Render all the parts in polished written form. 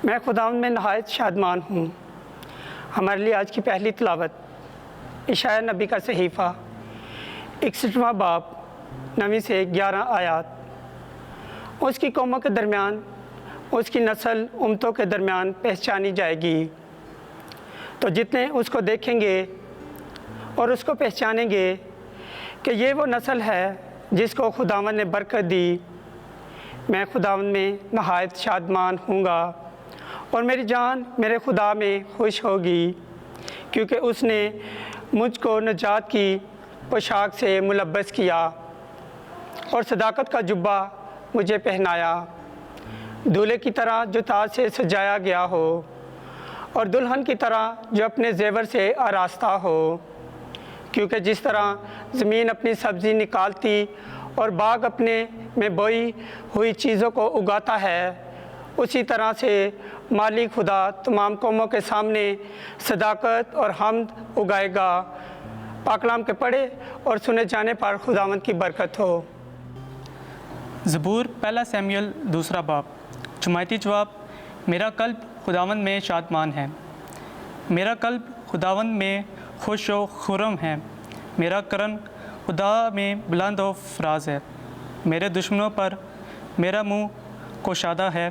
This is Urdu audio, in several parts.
میں خداوند میں نہایت شادمان ہوں۔ ہمارے لیے آج کی پہلی تلاوت اشعیاء نبی کا صحیفہ 61واں باب 9 سے 11 آیات۔ اس کی قوموں کے درمیان، اس کی نسل امتوں کے درمیان پہچانی جائے گی، تو جتنے اس کو دیکھیں گے اور اس کو پہچانیں گے کہ یہ وہ نسل ہے جس کو خداوند نے برکت دی۔ میں خداوند میں نہایت شادمان ہوں گا اور میری جان میرے خدا میں خوش ہوگی، کیونکہ اس نے مجھ کو نجات کی پوشاک سے ملبس کیا اور صداقت کا جبہ مجھے پہنایا، دولہے کی طرح جو تاج سے سجایا گیا ہو اور دلہن کی طرح جو اپنے زیور سے آراستہ ہو۔ کیونکہ جس طرح زمین اپنی سبزی نکالتی اور باغ اپنے میں بوئی ہوئی چیزوں کو اگاتا ہے، اسی طرح سے مالک خدا تمام قوموں کے سامنے صداقت اور حمد اگائے گا۔ پاک کلام کے پڑھے اور سنے جانے پر خداوند کی برکت ہو۔ زبور پہلا سیموئیل 2 باب۔ جماعتی جواب: میرا قلب خداوند میں شادمان ہے، میرا قلب خداوند میں خوش و خرم ہے، میرا کرن خدا میں بلند و فراز ہے، میرے دشمنوں پر میرا منہ کشادہ ہے،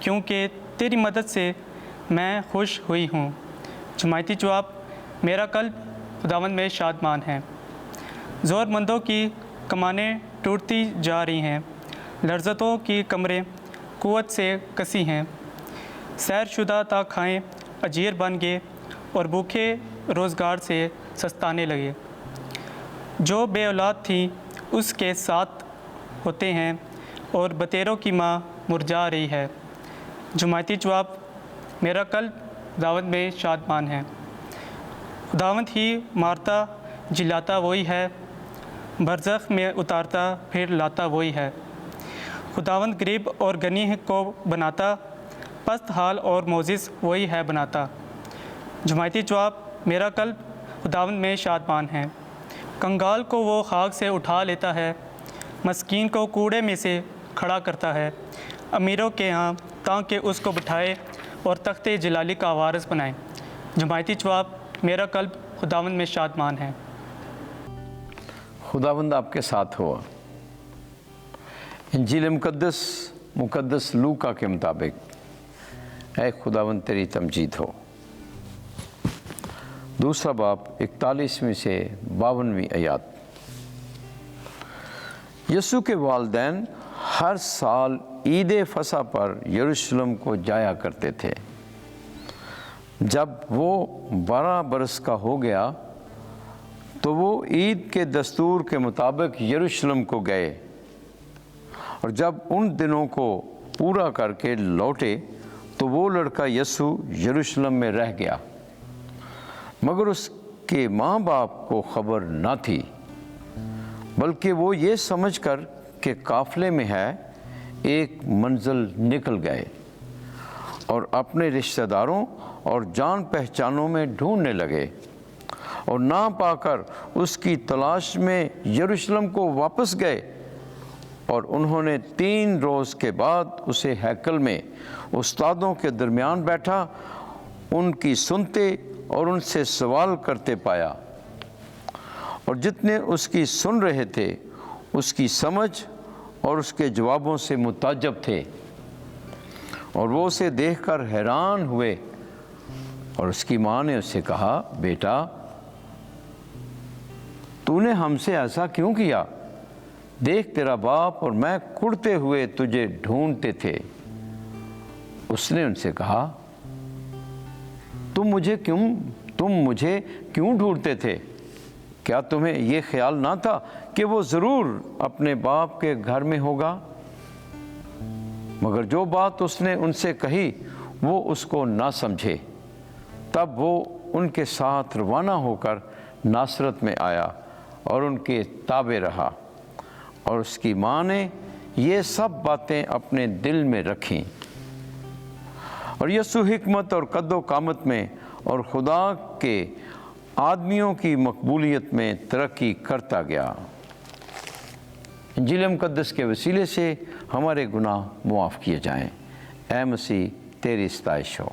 کیونکہ تیری مدد سے میں خوش ہوئی ہوں۔ جماعتی جواب: میرا قلب خداوند میں شادمان ہے۔ زور مندوں کی کمانیں ٹوٹتی جا رہی ہیں، لرزتوں کی کمریں قوت سے کسی ہیں، سیر شدہ تا کھائیں اجیر بن گئے اور بھوکے روزگار سے سستانے لگے۔ جو بے اولاد تھیں اس کے ساتھ ہوتے ہیں اور بتیروں کی ماں مرجھا رہی ہے۔ جماعتی جواب: میرا قلب خداوند میں شادمان ہے۔ خداوند ہی مارتا جلاتا وہی ہے، برزخ میں اتارتا پھر لاتا وہی ہے۔ خداوند غریب اور غنی کو بناتا، پست حال اور معزز وہی ہے بناتا۔ جماعتی جواب: میرا قلب خداوند میں شادمان ہے۔ کنگال کو وہ خاک سے اٹھا لیتا ہے، مسکین کو کوڑے میں سے کھڑا کرتا ہے، امیروں کے ہاں تاکہ اس کو بٹھائے اور تخت جلالی کا وارث بنائے۔ جماعتی جواب: میرا قلب خداوند میں شادمان ہے۔ خداوند آپ کے ساتھ ہوا۔ انجیل مقدس لوکا کے مطابق اے خداوند تیری تمجید ہو۔ 2 باب 41 سے 52 آیات۔ یسوع کے والدین ہر سال عید فصح پر یروشلم کو جایا کرتے تھے۔ جب وہ 12 برس کا ہو گیا تو وہ عید کے دستور کے مطابق یروشلم کو گئے، اور جب ان دنوں کو پورا کر کے لوٹے تو وہ لڑکا یسوع یروشلم میں رہ گیا، مگر اس کے ماں باپ کو خبر نہ تھی، بلکہ وہ یہ سمجھ کر کہ قافلے میں ہے ایک منزل نکل گئے اور اپنے رشتہ داروں اور جان پہچانوں میں ڈھونڈنے لگے، اور نہ پا کر اس کی تلاش میں یروشلم کو واپس گئے، اور انہوں نے 3 روز کے بعد اسے ہیکل میں استادوں کے درمیان بیٹھا ان کی سنتے اور ان سے سوال کرتے پایا، اور جتنے اس کی سن رہے تھے اس کی سمجھ اور اس کے جوابوں سے متعجب تھے، اور وہ اسے دیکھ کر حیران ہوئے، اور اس کی ماں نے اسے کہا، بیٹا تو نے ہم سے ایسا کیوں کیا؟ دیکھ تیرا باپ اور میں کڑتے ہوئے تجھے ڈھونڈتے تھے۔ اس نے ان سے کہا، تم مجھے کیوں ڈھونڈتے تھے؟ کیا تمہیں یہ خیال نہ تھا کہ وہ ضرور اپنے باپ کے گھر میں ہوگا؟ مگر جو بات اس نے ان سے کہی وہ اس کو نہ سمجھے۔ تب وہ ان کے ساتھ روانہ ہو کر ناصرت میں آیا اور ان کے تابع رہا، اور اس کی ماں نے یہ سب باتیں اپنے دل میں رکھیں۔ اور یسوع حکمت اور قد و قامت میں اور خدا کے آدمیوں کی مقبولیت میں ترقی کرتا گیا۔ انجیل مقدس کے وسیلے سے ہمارے گناہ معاف کیے جائیں۔ اے مسیح تیری ستائش ہو۔